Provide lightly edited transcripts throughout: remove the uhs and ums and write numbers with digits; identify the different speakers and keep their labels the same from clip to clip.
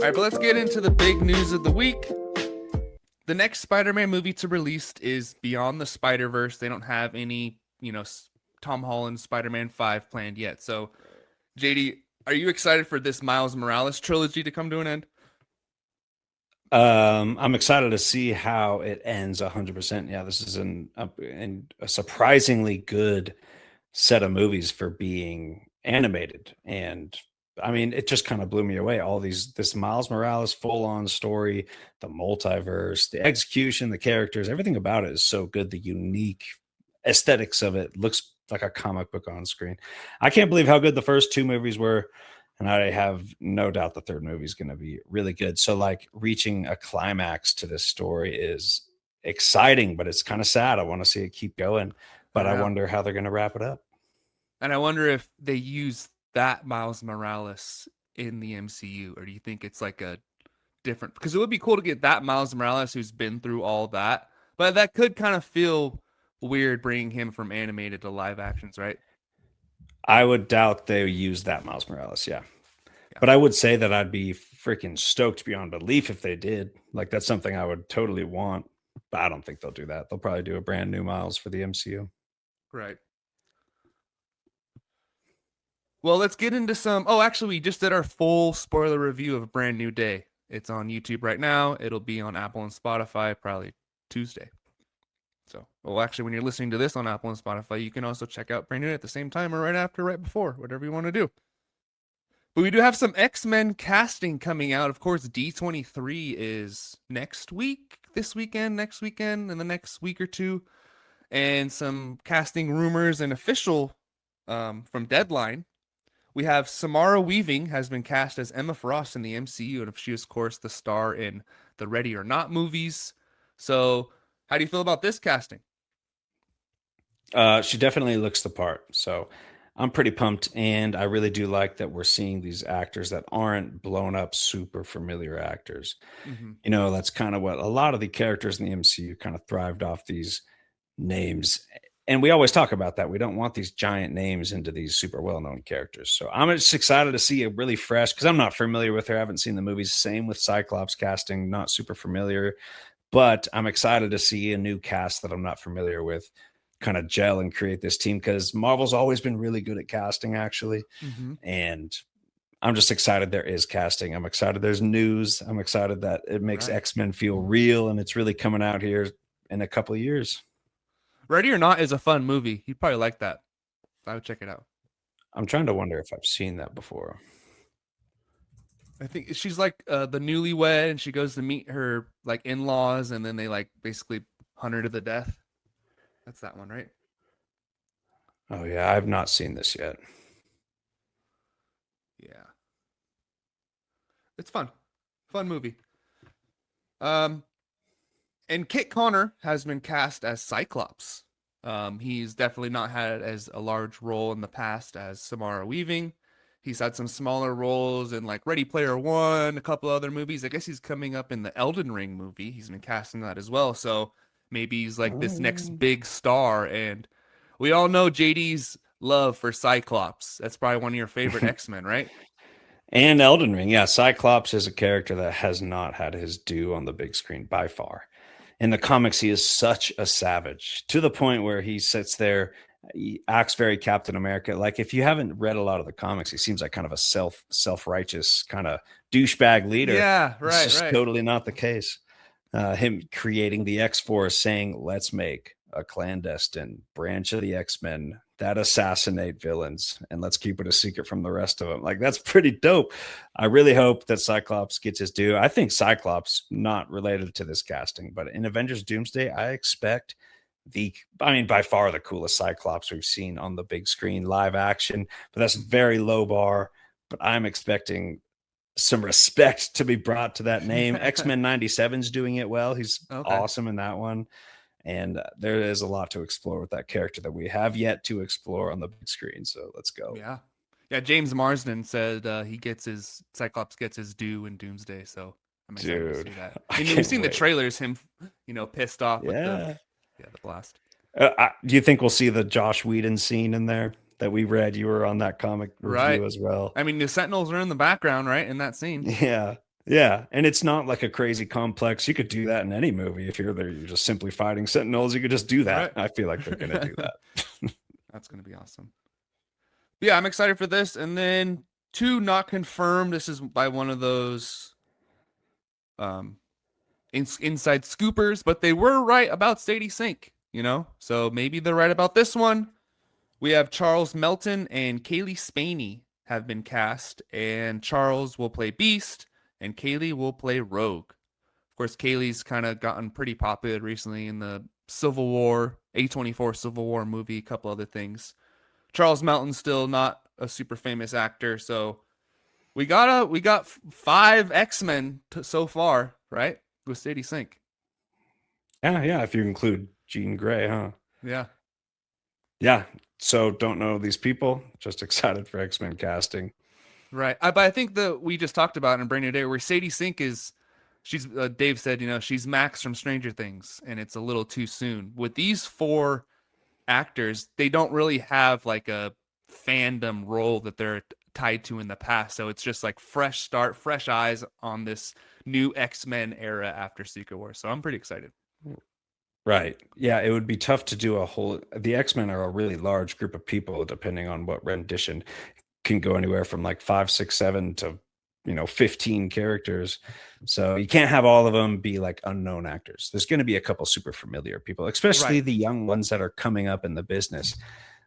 Speaker 1: All right, but let's get into the big news of the week. The next Spider-Man movie to release is Beyond the Spider-Verse. They don't have any, Tom Holland Spider-Man 5 planned yet. So, JD, are you excited for this Miles Morales trilogy to come to an end?
Speaker 2: I'm excited to see how it ends 100%. Yeah, this is a surprisingly good set of movies for being animated. And I mean, it just kind of blew me away. This Miles Morales full on story, the multiverse, the execution, the characters, everything about it is so good. The unique aesthetics of it looks like a comic book on screen. I can't believe how good the first two movies were. And I have no doubt the third movie is going to be really good. So, like, reaching a climax to this story is exciting, but it's kind of sad. I want to see it keep going,
Speaker 1: I
Speaker 2: but I
Speaker 1: know.
Speaker 2: wonder how they're going to wrap it up.
Speaker 1: And I wonder if they use that Miles Morales in the MCU, or do you think it's like a different? Because it would be cool to get that Miles Morales who's been through all that, but that could kind of feel weird bringing him from animated to live actions, right?
Speaker 2: I would doubt they use that Miles Morales. Yeah.
Speaker 1: Yeah.
Speaker 2: But I would say that I'd be freaking stoked beyond belief if they did. Like, that's something I would totally want. But I don't think they'll do that. They'll probably do a brand new Miles for the MCU.
Speaker 1: Right. Well, let's get into some. Oh, actually, we just did our full spoiler review of Brand New Day. It's on YouTube right now. It'll be on Apple and Spotify probably Tuesday. So, well, actually, when you're listening to this on Apple and Spotify, you can also check out Brand New Day at the same time or right after, right before, whatever you want to do. But we do have some X-Men casting coming out. Of course, D23 is next week, this weekend, next weekend, and the next week or two. And some casting rumors and official from Deadline. We have Samara Weaving has been cast as Emma Frost in the MCU, and she is, of course, the star in the Ready or Not movies. So, how do you feel about this casting?
Speaker 2: She definitely looks the part. So I'm pretty pumped. And I really do like that we're seeing these actors that aren't blown up, super familiar actors.
Speaker 1: Mm-hmm.
Speaker 2: That's kind of what a lot of the characters in the MCU kind of thrived off these names. And we always talk about that. We don't want these giant names into these super well known characters. So I'm just excited to see a really fresh, because I'm not familiar with her. I haven't seen the movies. Same with Cyclops casting, not super familiar. But I'm excited to see a new cast that I'm not familiar with kind of gel and create this team, because Marvel's always been really good at casting, actually.
Speaker 1: Mm-hmm.
Speaker 2: And I'm just excited there is casting. I'm excited there's news. I'm excited that it makes
Speaker 1: Right.
Speaker 2: X-Men feel real, and it's really coming out here in a couple of years.
Speaker 1: Ready or Not is a fun movie. You'd probably like that. I would check it out.
Speaker 2: I'm trying to wonder if I've seen that before.
Speaker 1: I think she's like the newlywed, and she goes to meet her like in-laws, and then they like basically hunt her to the death. That's that one, right?
Speaker 2: Oh yeah, I've not seen this yet.
Speaker 1: Yeah, it's fun movie. Um, and Kit Connor has been cast as Cyclops. He's definitely not had as a large role in the past as Samara Weaving. He's had some smaller roles in like Ready Player One, a couple other movies. I guess he's coming up in the Elden Ring movie. He's been cast in that as well. So maybe he's like this next
Speaker 2: Oh.
Speaker 1: big star. And we all know JD's love for Cyclops. That's probably one of your favorite X-Men, right?
Speaker 2: And Elden Ring, yeah, Cyclops is a character that has not had his due on the big screen by far. In the comics, he is such a savage, to the point where he sits there, he acts very Captain America. Like, if you haven't read a lot of the comics, he seems like kind of a self-righteous kind of douchebag leader.
Speaker 1: Yeah,
Speaker 2: It's
Speaker 1: right,
Speaker 2: just
Speaker 1: right.
Speaker 2: totally not the case. Him creating the X-Force, saying, let's make a clandestine branch of the X-Men that assassinate villains, and let's keep it a secret from the rest of them. Like, that's pretty dope. I really hope that Cyclops gets his due. I think Cyclops, not related to this casting, but in Avengers Doomsday, I expect by far the coolest Cyclops we've seen on the big screen, live action, but that's a very low bar. But I'm expecting some respect to be brought to that name. X-Men 97's doing it well. He's
Speaker 1: Okay.
Speaker 2: awesome in that one. And there is a lot to explore with that character that we have yet to explore on the big screen. So let's go.
Speaker 1: Yeah. Yeah, James Marsden said he gets his Cyclops gets his due in Doomsday, so I'm excited to see
Speaker 2: Dude,
Speaker 1: that.
Speaker 2: I
Speaker 1: And we've
Speaker 2: can't
Speaker 1: seen the
Speaker 2: wait.
Speaker 1: trailers, him, pissed off with the
Speaker 2: Yeah.
Speaker 1: the blast.
Speaker 2: Do you think we'll see the Josh Whedon scene in there that we read? You were on that comic
Speaker 1: Right.
Speaker 2: review as well.
Speaker 1: I mean, the Sentinels are in the background, right, in that scene.
Speaker 2: Yeah. Yeah, and it's not like a crazy complex. You could do that in any movie if you're there. You're just simply fighting Sentinels. You could just do that.
Speaker 1: Right.
Speaker 2: I feel like they're gonna do that.
Speaker 1: That's gonna be awesome. Yeah, I'm excited for this. And then two not confirmed. This is by one of those um inside scoopers, but they were right about Sadie Sink, you know? So maybe they're right about this one. We have Charles Melton and Kaylee Spaney have been cast, and Charles will play Beast, and Kaylee will play Rogue. Of course, Kaylee's kind of gotten pretty popular recently in the Civil War, A24 Civil War movie, a couple other things. Charles Melton's still not a super famous actor, so we got five X-Men so far, right? With Sadie Sink.
Speaker 2: Yeah, yeah. If you include Jean Grey, huh?
Speaker 1: Yeah.
Speaker 2: Yeah. So don't know these people. Just excited for X-Men casting.
Speaker 1: Right. But I think that we just talked about in Brand New Day where Sadie Sink is, she's, Dave said, she's Max from Stranger Things, and it's a little too soon. With these four actors, they don't really have like a fandom role that they're tied to in the past. So it's just like fresh start, fresh eyes on this new X-Men era after Secret Wars. So I'm pretty excited.
Speaker 2: Right. Yeah, it would be tough to do a whole. The X-Men are a really large group of people, depending on what rendition. Can go anywhere from like 5, 6, 7 to 15 characters. So you can't have all of them be like unknown actors. There's going to be a couple super familiar people, especially
Speaker 1: Right.
Speaker 2: the young ones that are coming up in the business.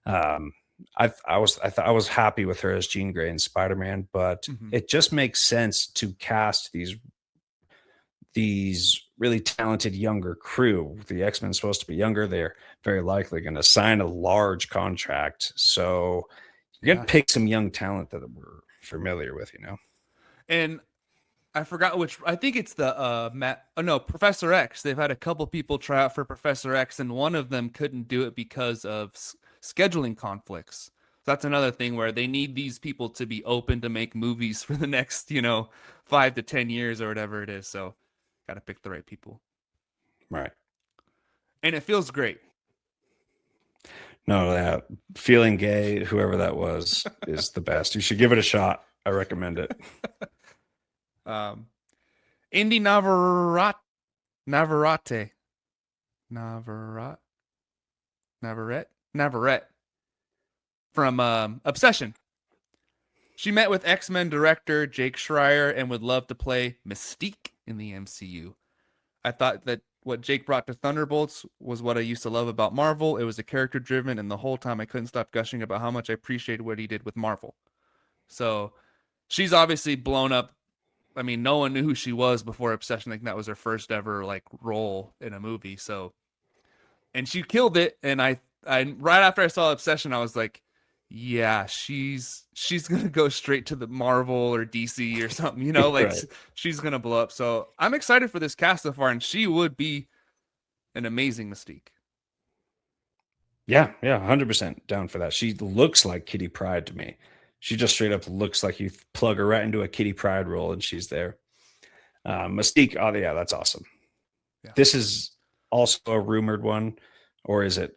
Speaker 2: Um, I was happy with her as Jean Grey and Spider-Man, but
Speaker 1: Hmm.
Speaker 2: it just makes sense to cast these really talented younger crew. The X-Men supposed to be younger. They're very likely going to sign a large contract. So you're
Speaker 1: Yeah.
Speaker 2: going to pick some young talent that we're familiar with.
Speaker 1: And I forgot which. I think it's the Matt. Oh no, Professor X. They've had a couple people try out for Professor X, and one of them couldn't do it because of scheduling conflicts. So that's another thing where they need these people to be open to make movies for the next, 5 to 10 years or whatever it is. So, got to pick the right people,
Speaker 2: Right.
Speaker 1: and it feels great.
Speaker 2: No, that feeling gay, whoever that was, is the best. You should give it a shot. I recommend it.
Speaker 1: Um, Indy Navarrete, Navarrete, Navarrete from Obsession. She met with X-Men director Jake Schreier and would love to play Mystique in the MCU. I thought that what Jake brought to Thunderbolts was what I used to love about Marvel. It was a character driven, and the whole time I couldn't stop gushing about how much I appreciated what he did with Marvel. So she's obviously blown up. I mean, no one knew who she was before Obsession. Like that was her first ever like role in a movie. So and she killed it. And I right after I saw Obsession, I was like, yeah, she's gonna go straight to the Marvel or DC or something, like
Speaker 2: Right.
Speaker 1: she's gonna blow up. So I'm excited for this cast so far, and she would be an amazing Mystique.
Speaker 2: Yeah, yeah, 100% down for that. She looks like Kitty Pryde to me. She just straight up looks like you plug her right into a Kitty Pryde role and she's there. Mystique, oh yeah, that's awesome.
Speaker 1: Yeah.
Speaker 2: This is also a rumored one, or is it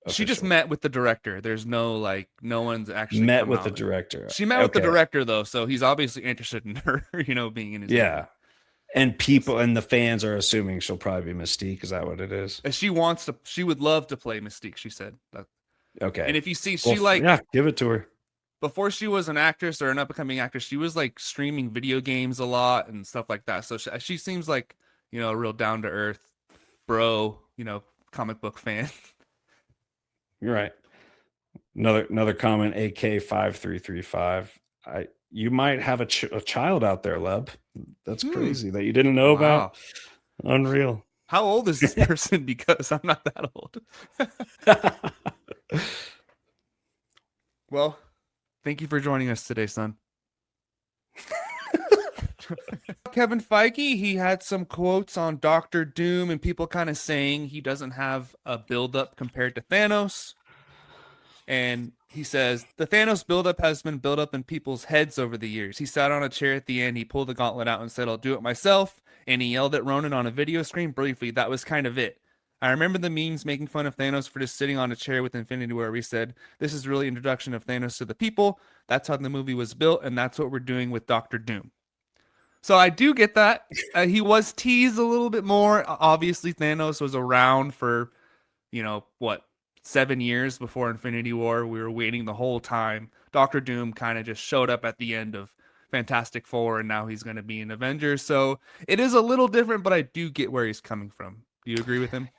Speaker 1: She just
Speaker 2: official?
Speaker 1: met with the director. There's no one's actually
Speaker 2: Met
Speaker 1: come
Speaker 2: with the
Speaker 1: out.
Speaker 2: director.
Speaker 1: She met with the
Speaker 2: Okay.
Speaker 1: director though, so he's obviously interested in her, being in his
Speaker 2: Yeah.
Speaker 1: movie.
Speaker 2: And
Speaker 1: We'll
Speaker 2: people
Speaker 1: see.
Speaker 2: and the fans are assuming she'll probably be Mystique. Is that what it is?
Speaker 1: She would love to play Mystique, she said. And
Speaker 2: Okay.
Speaker 1: if you see,
Speaker 2: Well,
Speaker 1: she like
Speaker 2: yeah, give it to her.
Speaker 1: before she was an actress or an up and coming actress, she was like streaming video games a lot and stuff like that. So she seems like, a real down to earth bro, comic book fan.
Speaker 2: You're right. Another comment. AK5335. You might have a child out there, Lub. That's
Speaker 1: Hmm.
Speaker 2: crazy that you didn't know about.
Speaker 1: Wow.
Speaker 2: Unreal.
Speaker 1: How old is this person? Because I'm not that old. Well, thank you for joining us today, son. Kevin Feige, he had some quotes on Doctor Doom and people kind of saying he doesn't have a buildup compared to Thanos. And he says, the Thanos buildup has been built up in people's heads over the years. He sat on a chair at the end, he pulled the gauntlet out and said, I'll do it myself. And he yelled at Ronan on a video screen briefly. That was kind of it. I remember the memes making fun of Thanos for just sitting on a chair with Infinity War. We said, this is really introduction of Thanos to the people. That's how the movie was built, and that's what we're doing with Doctor Doom. So I do get that. He was teased a little bit more. Obviously, Thanos was around for, what, 7 years before Infinity War. We were waiting the whole time. Doctor Doom kind of just showed up at the end of Fantastic Four, and now he's going to be in Avengers. So it is a little different, but I do get where he's coming from. Do you agree with him?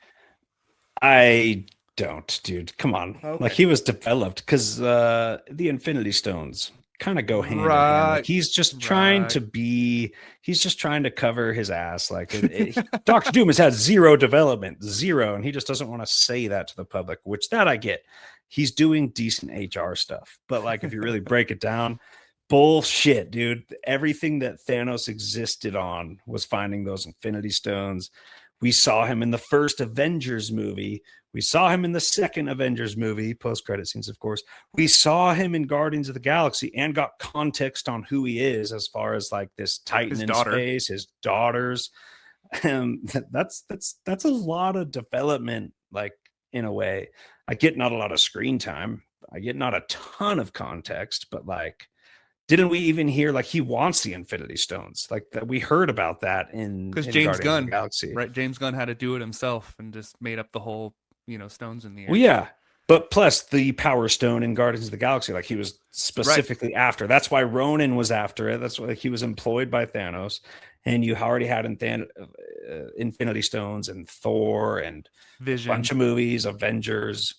Speaker 2: I don't, dude. Come on. Like
Speaker 1: Okay.
Speaker 2: he was developed because the Infinity Stones kind of go hand in hand. Like
Speaker 1: Right. Right.
Speaker 2: he's just trying to cover his ass. Like Doctor Doom has had zero development, zero, and he just doesn't want to say that to the public, which that I get. He's doing decent HR stuff, but like if you really break it down, bullshit, dude. Everything that Thanos existed on was finding those Infinity Stones. We saw him in the first Avengers movie. We saw him in the second Avengers movie, post-credit scenes, of course. We saw him in Guardians of the Galaxy and got context on who he is as far as like this Titan
Speaker 1: His
Speaker 2: in
Speaker 1: daughter.
Speaker 2: space, his daughters. That's a lot of development, like in a way. I get not a lot of screen time. I get not a ton of context, but like didn't we even hear like he wants the Infinity Stones? Like that we heard about that
Speaker 1: Because
Speaker 2: in
Speaker 1: James
Speaker 2: Guardians of the
Speaker 1: Gunn,
Speaker 2: Galaxy.
Speaker 1: right? James Gunn had to do it himself and just made up the whole, stones in the
Speaker 2: Well,
Speaker 1: air.
Speaker 2: yeah. But plus the Power Stone in Guardians of the Galaxy, like he was
Speaker 1: Right.
Speaker 2: specifically after. That's why Ronan was after it. That's why he was employed by Thanos. And you already had Infinity Stones and Thor and a bunch
Speaker 1: Vision.
Speaker 2: of movies, Avengers.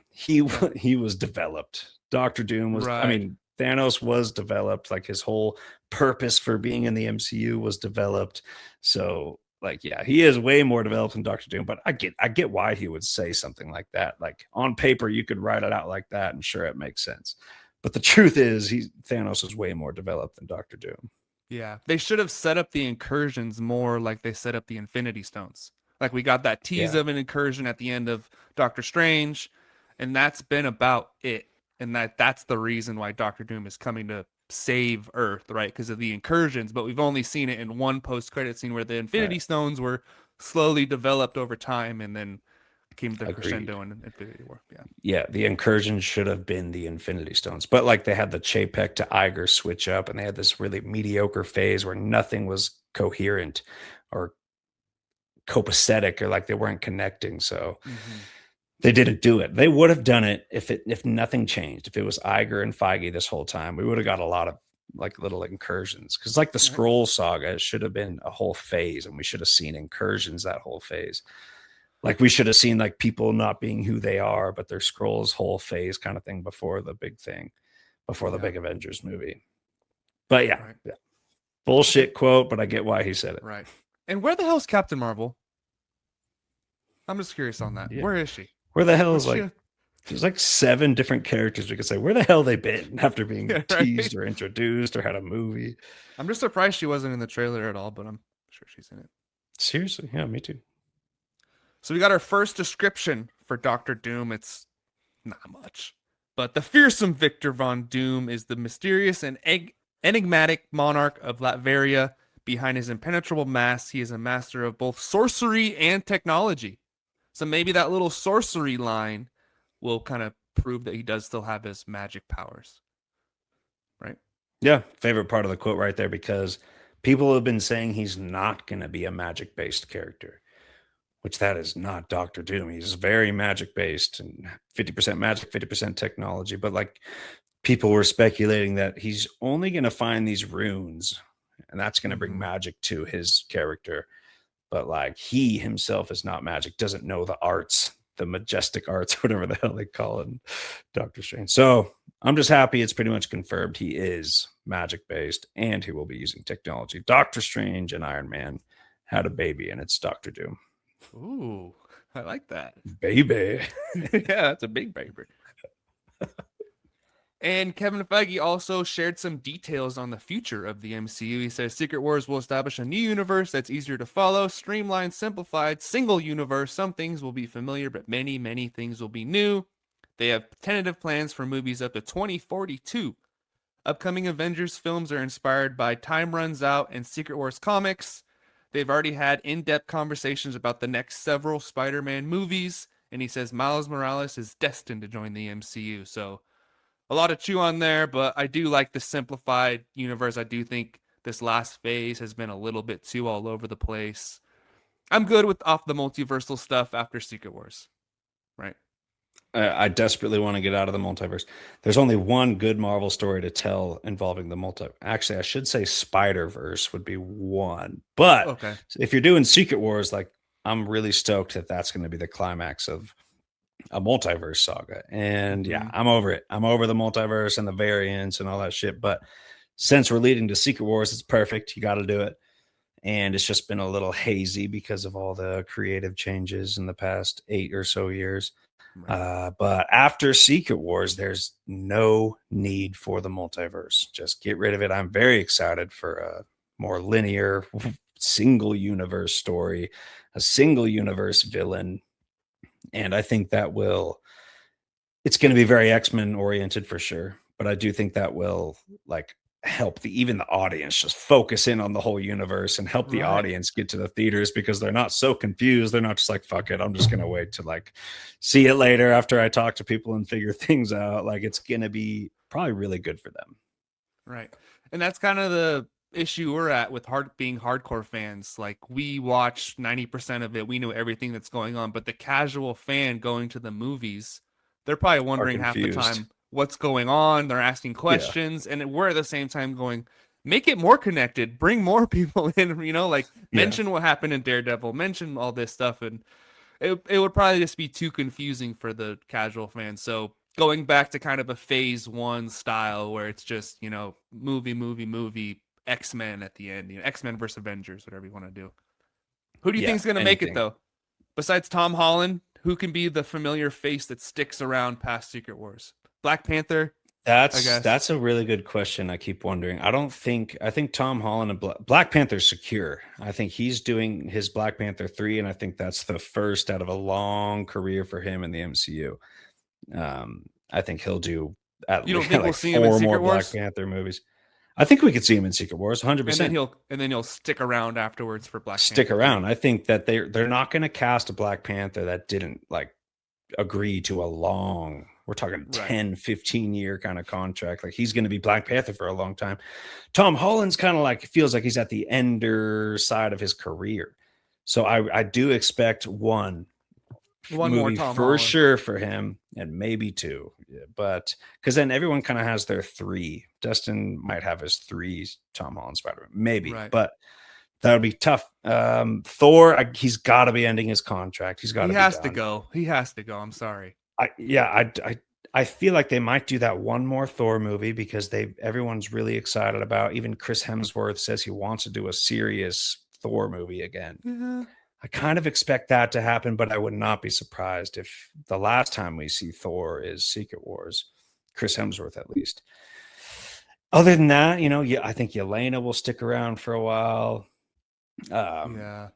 Speaker 2: He
Speaker 1: Yeah.
Speaker 2: he was developed. Doctor Doom was. I
Speaker 1: Right.
Speaker 2: mean, Thanos was developed. Like his whole purpose for being in the MCU was developed. So like yeah, he is way more developed than Doctor Doom. But I get why he would say something like that. Like on paper, you could write it out like that, and sure, it makes sense. But the truth is, Thanos is way more developed than Doctor Doom.
Speaker 1: Yeah. They should have set up the incursions more like they set up the Infinity Stones. Like we got that tease
Speaker 2: Yeah,
Speaker 1: of an incursion at the end of Doctor Strange, and that's been about it. And that's the reason why Doctor Doom is coming to save Earth, right? Because of the incursions, but we've only seen it in one post-credit scene where the Infinity
Speaker 2: right.
Speaker 1: Stones were slowly developed over time and then came to
Speaker 2: Agreed.
Speaker 1: crescendo in Infinity War. Yeah.
Speaker 2: Yeah, the incursion should have been the Infinity Stones, but like they had the Chapek to Iger switch up, and they had this really mediocre phase where nothing was coherent or copacetic, or like they weren't connecting. So
Speaker 1: Hmm.
Speaker 2: they didn't do it. They would have done it if nothing changed. If it was Iger and Feige this whole time, we would have got a lot of like little incursions. Because like the
Speaker 1: Right.
Speaker 2: Scroll Saga, it should have been a whole phase, and we should have seen incursions that whole phase. Like we should have seen like people not being who they are, but their scrolls whole phase kind of thing before the big thing, before the
Speaker 1: Yeah.
Speaker 2: big Avengers movie. But yeah,
Speaker 1: Right.
Speaker 2: yeah.
Speaker 1: And
Speaker 2: Bullshit quote, but I get why he said it.
Speaker 1: right. And where the hell's Captain Marvel? I'm just curious on that.
Speaker 2: Yeah.
Speaker 1: Where is she?
Speaker 2: Where the hell
Speaker 1: What's
Speaker 2: is
Speaker 1: she?
Speaker 2: like there's like 7 different characters we could say where the hell they been after being
Speaker 1: Yeah,
Speaker 2: teased
Speaker 1: right.
Speaker 2: or introduced or had a movie.
Speaker 1: I'm just surprised she wasn't in the trailer at all, but I'm sure she's in it.
Speaker 2: Seriously, yeah, me too.
Speaker 1: So we got our first description for Doctor Doom. It's not much, but the fearsome Victor Von Doom is the mysterious and enigmatic monarch of Latveria. Behind his impenetrable mask, he is a master of both sorcery and technology. So maybe that little sorcery line will kind of prove that he does still have his magic powers, right?
Speaker 2: Yeah, favorite part of the quote right there, because people have been saying he's not going to be a magic based character, which that is not Doctor Doom. He's very magic based and 50% magic, 50% technology. But like people were speculating that he's only going to find these runes and that's going to bring
Speaker 1: Mm-hmm.
Speaker 2: magic to his character. But like he himself is not magic, doesn't know the arts, the majestic arts, whatever the hell they call it in Doctor Strange. So I'm just happy it's pretty much confirmed he is magic based and he will be using technology. Doctor Strange and Iron Man had a baby and it's Doctor Doom.
Speaker 1: Ooh, I like that.
Speaker 2: Baby.
Speaker 1: Yeah, that's a big paper. And Kevin Feige also shared some details on the future of the MCU. He says Secret Wars will establish a new universe that's easier to follow, streamlined, simplified, single universe. Some things will be familiar, but many, many things will be new. They have tentative plans for movies up to 2042. Upcoming Avengers films are inspired by Time Runs Out and Secret Wars comics. They've already had in depth conversations about the next several Spider Man movies. And he says Miles Morales is destined to join the MCU. So a lot of chew on there, but I do like the simplified universe. I do think This last phase has been a little bit too all over the place. I'm good with off the multiversal stuff after Secret Wars, right?
Speaker 2: I desperately want to get out of the multiverse. There's only one good Marvel story to tell involving the multi. Actually, I should say Spider Verse would be one. But
Speaker 1: Okay.
Speaker 2: if you're doing Secret Wars, like I'm really stoked that that's going to be the climax of a multiverse saga. And yeah,
Speaker 1: Mm-hmm.
Speaker 2: I'm over it. I'm over the multiverse and the variants and all that shit. But since we're leading to Secret Wars, it's perfect. You got to do it. And it's just been a little hazy because of all the creative changes in the past 8 or so years.
Speaker 1: Right.
Speaker 2: But after Secret Wars, there's no need for the multiverse. Just get rid of it. I'm very excited for a more linear, single universe story, a single universe villain. And I think that will, it's going to be very X-Men oriented for sure. But I do think that will like help even the audience just focus in on the whole universe and help the
Speaker 1: Right.
Speaker 2: audience get to the theaters because they're not so confused. They're not just like, fuck it, I'm just gonna wait to like see it later after I talk to people and figure things out. Like it's gonna be probably really good for them.
Speaker 1: Right. And that's kind of the issue we're at with being hardcore fans. Like we watch 90% of it, we know everything that's going on, but the casual fan going to the movies, they're probably
Speaker 2: Are
Speaker 1: wondering half the
Speaker 2: confused.
Speaker 1: time what's going on. They're asking
Speaker 2: Yeah.
Speaker 1: questions, and we're at the same time going, make it more connected, bring more people in, like
Speaker 2: Yeah.
Speaker 1: mention what happened in Daredevil, mention all this stuff, and it would probably just be too confusing for the casual fan. So going back to kind of a phase one style where it's just, movie, X-Men at the end, X-Men versus Avengers, whatever you want to do. Who do you
Speaker 2: Yeah.
Speaker 1: think is going to make it
Speaker 2: Anything.
Speaker 1: though? Besides Tom Holland, who can be the familiar face that sticks around past Secret Wars? Black Panther, I guess.
Speaker 2: That's a really good question. I keep wondering. I think Tom Holland and Black Panther's secure. I think he's doing his Black Panther 3, and I think that's the first out of a long career for him in the MCU. I think he'll do at
Speaker 1: You don't
Speaker 2: least
Speaker 1: think we'll
Speaker 2: like
Speaker 1: see him in
Speaker 2: 4 more
Speaker 1: Secret
Speaker 2: Black
Speaker 1: Wars?
Speaker 2: Panther movies. I think we could see him in Secret Wars,
Speaker 1: And then
Speaker 2: 100%.
Speaker 1: he'll stick around afterwards for Black
Speaker 2: Stick
Speaker 1: Panther
Speaker 2: around.
Speaker 1: 3.
Speaker 2: I think that they're not going to cast a Black Panther that didn't like agree to a long, we're talking
Speaker 1: Right.
Speaker 2: 10-15 year kind of contract. Like he's going to be Black Panther for a long time. Tom Holland's kind of like, feels like he's at the ender side of his career. So I do expect one
Speaker 1: One more
Speaker 2: movie
Speaker 1: Tom
Speaker 2: for
Speaker 1: Holland.
Speaker 2: sure for him and maybe two. Yeah, but because then everyone kind of has their three. Dustin might have his three Tom Holland Spider-Man, maybe,
Speaker 1: Right.
Speaker 2: but that would be tough. Thor, he's got to be ending his contract. He's got
Speaker 1: He
Speaker 2: to be
Speaker 1: has to
Speaker 2: done.
Speaker 1: go. He has to go. I'm sorry.
Speaker 2: I feel like they might do that one more Thor movie because everyone's really excited about. Even Chris Hemsworth says he wants to do a serious Thor movie again.
Speaker 1: Yeah.
Speaker 2: I kind of expect that to happen, but I would not be surprised if the last time we see Thor is Secret Wars, Chris Hemsworth at least. Other than that, yeah, I think Yelena will stick around for a while.
Speaker 1: Yeah.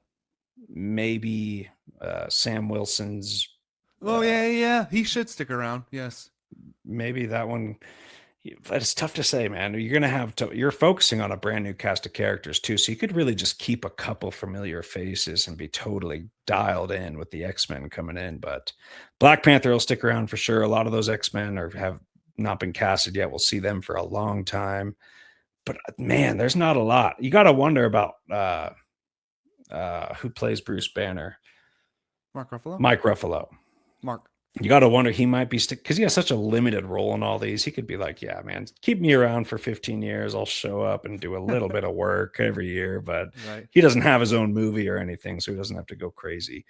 Speaker 2: Maybe Sam Wilson's.
Speaker 1: Oh yeah. He should stick around. Yes.
Speaker 2: Maybe that one. But it's tough to say, man. You're gonna have to. You're focusing on a brand new cast of characters too, so you could really just keep a couple familiar faces and be totally dialed in with the X-Men coming in. But Black Panther will stick around for sure. A lot of those X-Men have not been casted yet. We'll see them for a long time. But man, there's not a lot. You got to wonder about who plays Bruce Banner.
Speaker 1: Mark Ruffalo.
Speaker 2: Mike Ruffalo.
Speaker 1: Mark.
Speaker 2: You got to wonder, he might be because he has such a limited role in all these. He could be like, yeah, man, keep me around for 15 years. I'll show up and do a little bit of work every year. But
Speaker 1: Right.
Speaker 2: he doesn't have his own movie or anything, so he doesn't have to go crazy.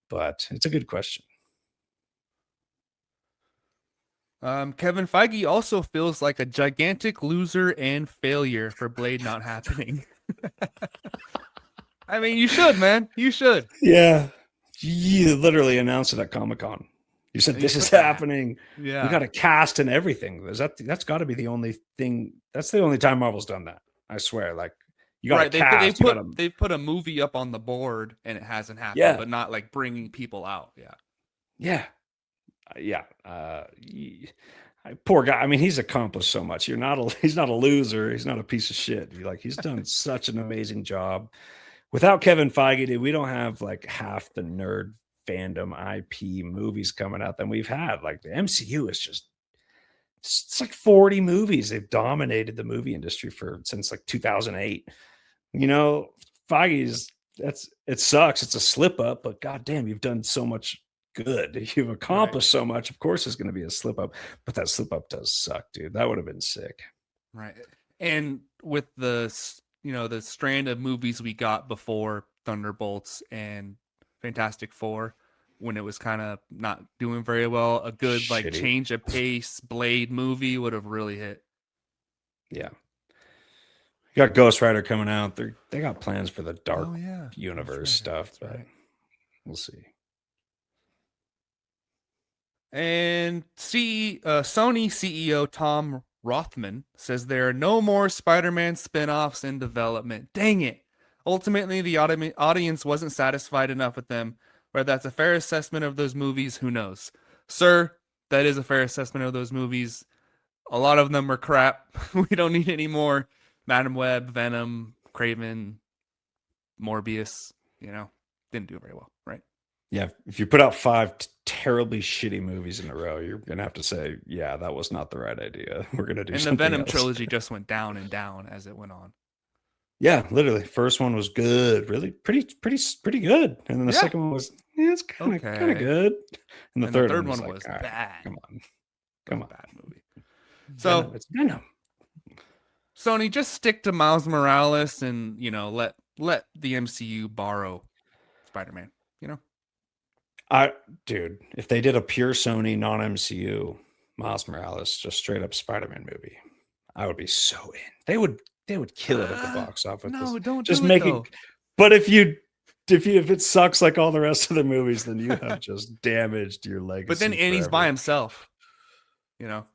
Speaker 2: But it's a good question.
Speaker 1: Kevin Feige also feels like a gigantic loser and failure for Blade not happening. I mean, you should, man. You should.
Speaker 2: Yeah. You literally announced it at Comic-Con. You said, this is happening.
Speaker 1: Yeah.
Speaker 2: We got a cast and everything. That's got to be the only thing. That's the only time Marvel's done that. I swear. Like, you got to cast.
Speaker 1: They've put a movie up on the board and it hasn't happened,
Speaker 2: Yeah.
Speaker 1: but not like bringing people out. Yeah.
Speaker 2: Yeah. Yeah. Poor guy. I mean, he's accomplished so much. He's not a loser. He's not a piece of shit. He's done such an amazing job. Without Kevin Feige, dude, we don't have like half the nerd fandom IP movies coming out than we've had. Like the MCU is just It's like 40 movies. They've dominated the movie industry since like 2008. You know, Feige's it sucks. It's a slip up, but goddamn, you've done so much good. You've
Speaker 1: Right.
Speaker 2: accomplished so much. Of course, it's going to be a slip up, but that slip up does suck, dude. That would have been sick.
Speaker 1: Right. And with the strand of movies we got before Thunderbolts and Fantastic Four, when it was kind of not doing very well, a good like
Speaker 2: Shitty.
Speaker 1: change of pace Blade movie would have really hit.
Speaker 2: Yeah. You got Ghost Rider coming out. They got plans for the Dark
Speaker 1: Oh yeah,
Speaker 2: Universe stuff,
Speaker 1: That's
Speaker 2: but
Speaker 1: right.
Speaker 2: we'll see.
Speaker 1: And Sony CEO Tom Rothman says there are no more Spider-Man spin-offs in development. Dang it. Ultimately, the audience wasn't satisfied enough with them. Whether that's a fair assessment of those movies, who knows? Sir, that is a fair assessment of those movies. A lot of them are crap. We don't need any more. Madam Web, Venom, Craven, Morbius, didn't do very well, right?
Speaker 2: Yeah, if you put out 5 terribly shitty movies in a row, you're gonna have to say, yeah, that was not the right idea. We're gonna do
Speaker 1: And the
Speaker 2: something
Speaker 1: Venom
Speaker 2: else.
Speaker 1: trilogy just went down and down as it went on.
Speaker 2: Yeah, literally. First one was good, really pretty good, and then the
Speaker 1: Yeah.
Speaker 2: second one was it's kind of
Speaker 1: Okay.
Speaker 2: good, and the
Speaker 1: And the
Speaker 2: third
Speaker 1: third
Speaker 2: one was
Speaker 1: one
Speaker 2: like,
Speaker 1: was
Speaker 2: all right,
Speaker 1: bad.
Speaker 2: come on,
Speaker 1: It was
Speaker 2: come
Speaker 1: a
Speaker 2: on,
Speaker 1: bad movie. So
Speaker 2: Venom, it's Venom.
Speaker 1: Sony, just stick to Miles Morales and let the MCU borrow Spider-Man. You know,
Speaker 2: I Dude, if they did a pure Sony non MCU Miles Morales, just straight up Spider-Man movie, I would be so in. They would kill it at the box office.
Speaker 1: no, don't
Speaker 2: Just
Speaker 1: do it
Speaker 2: make it.
Speaker 1: though.
Speaker 2: But if it sucks like all the rest of the movies, then you have just damaged your
Speaker 1: But then
Speaker 2: legacy
Speaker 1: Annie's by
Speaker 2: forever.
Speaker 1: himself. You know,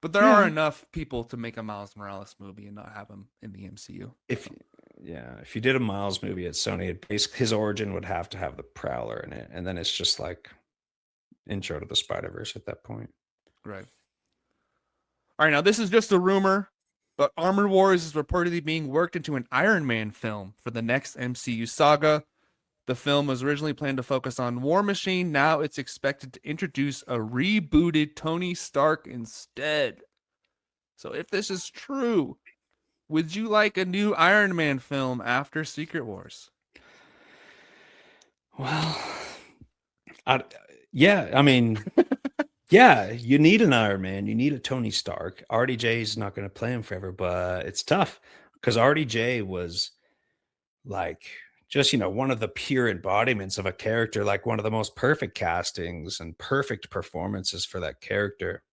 Speaker 1: but there are
Speaker 2: Yeah.
Speaker 1: enough people to make a Miles Morales movie and not have him in the MCU.
Speaker 2: If
Speaker 1: So,
Speaker 2: Yeah, if you did a Miles movie at Sony, his origin would have to have the Prowler in it, and then it's just like intro to the Spider Verse at that point.
Speaker 1: right. All right, now this is just a rumor, but Armored Wars is reportedly being worked into an Iron Man film for the next MCU saga. The film was originally planned to focus on War Machine. Now it's expected to introduce a rebooted Tony Stark instead. So if this is true, would you like a new Iron Man film after Secret Wars?
Speaker 2: Well, I, yeah, I mean, yeah, you need an Iron Man. You need a Tony Stark. RDJ is not going to play him forever, but it's tough because RDJ was like just, one of the pure embodiments of a character, like one of the most perfect castings and perfect performances for that character.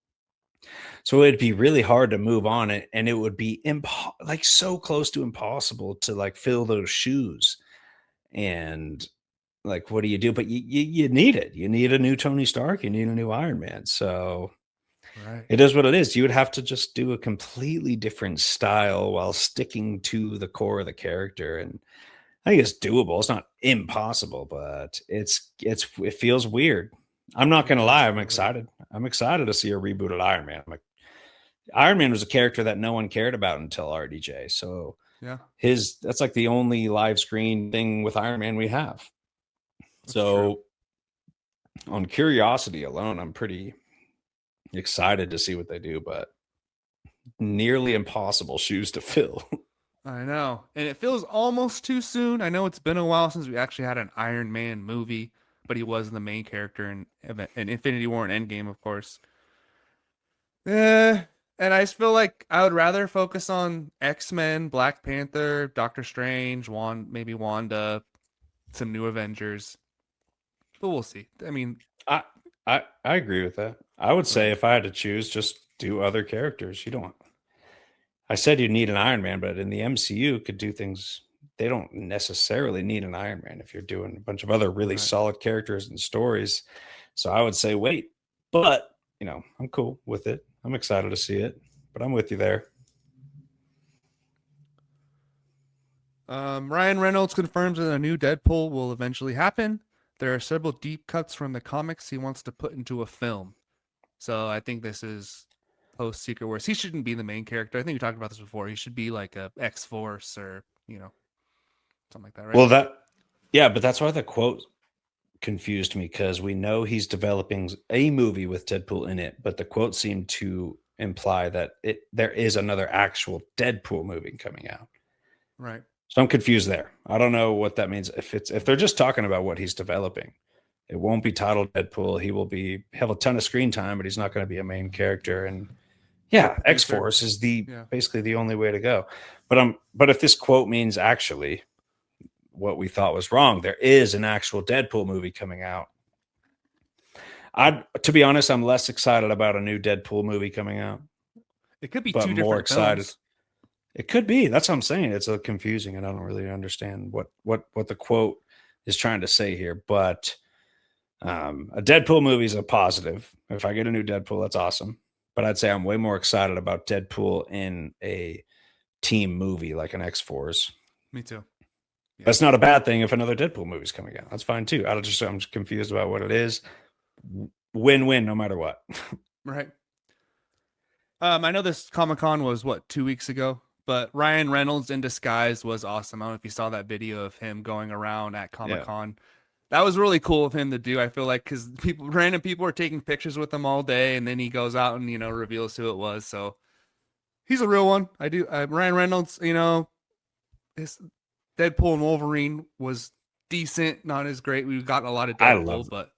Speaker 2: So it'd be really hard to move on it, and it would be like so close to impossible to like fill those shoes. And like, what do you do? But you need it. You need a new Tony Stark. You need a new Iron Man. So
Speaker 1: Right.
Speaker 2: it is what it is. You would have to just do a completely different style while sticking to the core of the character. And I think it's doable. It's not impossible, but it feels weird. I'm not
Speaker 1: It
Speaker 2: gonna
Speaker 1: does
Speaker 2: lie. I'm
Speaker 1: feel weird.
Speaker 2: excited. I'm excited to see a rebooted Iron Man. Iron Man was a character that no one cared about until RDJ. So
Speaker 1: Yeah,
Speaker 2: that's like the only live screen thing with Iron Man we have.
Speaker 1: that's true.
Speaker 2: So on curiosity alone, I'm pretty excited to see what they do, but nearly impossible shoes to fill.
Speaker 1: I know. And it feels almost too soon. I know it's been a while since we actually had an Iron Man movie, but he was the main character in Infinity War and Endgame, of course. And I just feel like I would rather focus on X-Men, Black Panther, Doctor Strange, maybe Wanda, some new Avengers. But we'll see. I mean,
Speaker 2: I I agree with that. I would say
Speaker 1: right,
Speaker 2: if I had to choose, just do other characters. You don't. I said you need an Iron Man, but in the MCU, could do things. They don't necessarily need an Iron Man if you're doing a bunch of other really
Speaker 1: right.
Speaker 2: solid characters and stories. So I would say wait, but I'm cool with it. I'm excited to see it, but I'm with you there.
Speaker 1: Ryan Reynolds confirms that a new Deadpool will eventually happen. There are several deep cuts from the comics he wants to put into a film. So I think this is post Secret Wars. He shouldn't be the main character. I think we talked about this before. He should be like a X Force or something like that, right?
Speaker 2: Well, yeah, but that's why the quote confused me because we know he's developing a movie with Deadpool in it, but the quote seemed to imply that there is another actual Deadpool movie coming out.
Speaker 1: Right.
Speaker 2: So I'm confused there. I don't know what that means. If they're just talking about what he's developing, it won't be titled Deadpool. He'll have a ton of screen time, but he's not going to be a main character. And yeah, X Force is basically the only way to go. But if this quote means actually what we thought was wrong, there is an actual Deadpool movie coming out. To be honest, I'm less excited about a new Deadpool movie coming out.
Speaker 1: It could be
Speaker 2: but
Speaker 1: two
Speaker 2: more
Speaker 1: different
Speaker 2: excited.
Speaker 1: films.
Speaker 2: It could be. That's what I'm saying. It's confusing, and I don't really understand what the quote is trying to say here. But a Deadpool movie is a positive. If I get a new Deadpool, that's awesome. But I'd say I'm way more excited about Deadpool in a team movie like an X-Force.
Speaker 1: Me too.
Speaker 2: Yeah. That's not a bad thing if another Deadpool movie's coming out. That's fine too. I'm just confused about what it is. Win-win no matter what.
Speaker 1: Right. I know this Comic-Con was 2 weeks ago, but Ryan Reynolds in disguise was awesome. I don't know if you saw that video of him going around at Comic-Con. Yeah. That was really cool of him to do. I feel like because random people are taking pictures with him all day, and then he goes out and reveals who it was. So he's a real one. I do. Ryan Reynolds, his Deadpool and Wolverine was decent, not as great. We've gotten a lot of Deadpool, but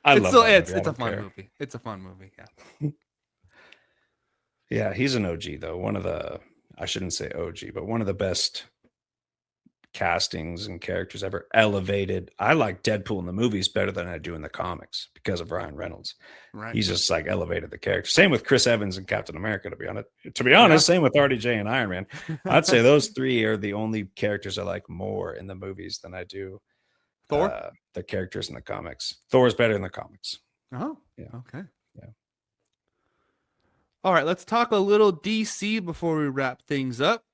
Speaker 1: it's a fun movie. It's a fun movie. Yeah.
Speaker 2: Yeah, he's an OG though. I shouldn't say OG, but one of the best castings and characters ever elevated. I like Deadpool in the movies better than I do in the comics because of Ryan Reynolds.
Speaker 1: Right.
Speaker 2: He's just like elevated the character. Same with Chris Evans and Captain America, to be honest. Same with RDJ and Iron Man. I'd say those three are the only characters I like more in the movies than I do
Speaker 1: Thor.
Speaker 2: The characters in the comics. Thor's better in the comics.
Speaker 1: Oh, yeah. Okay.
Speaker 2: Yeah.
Speaker 1: All right, let's talk a little DC before we wrap things up.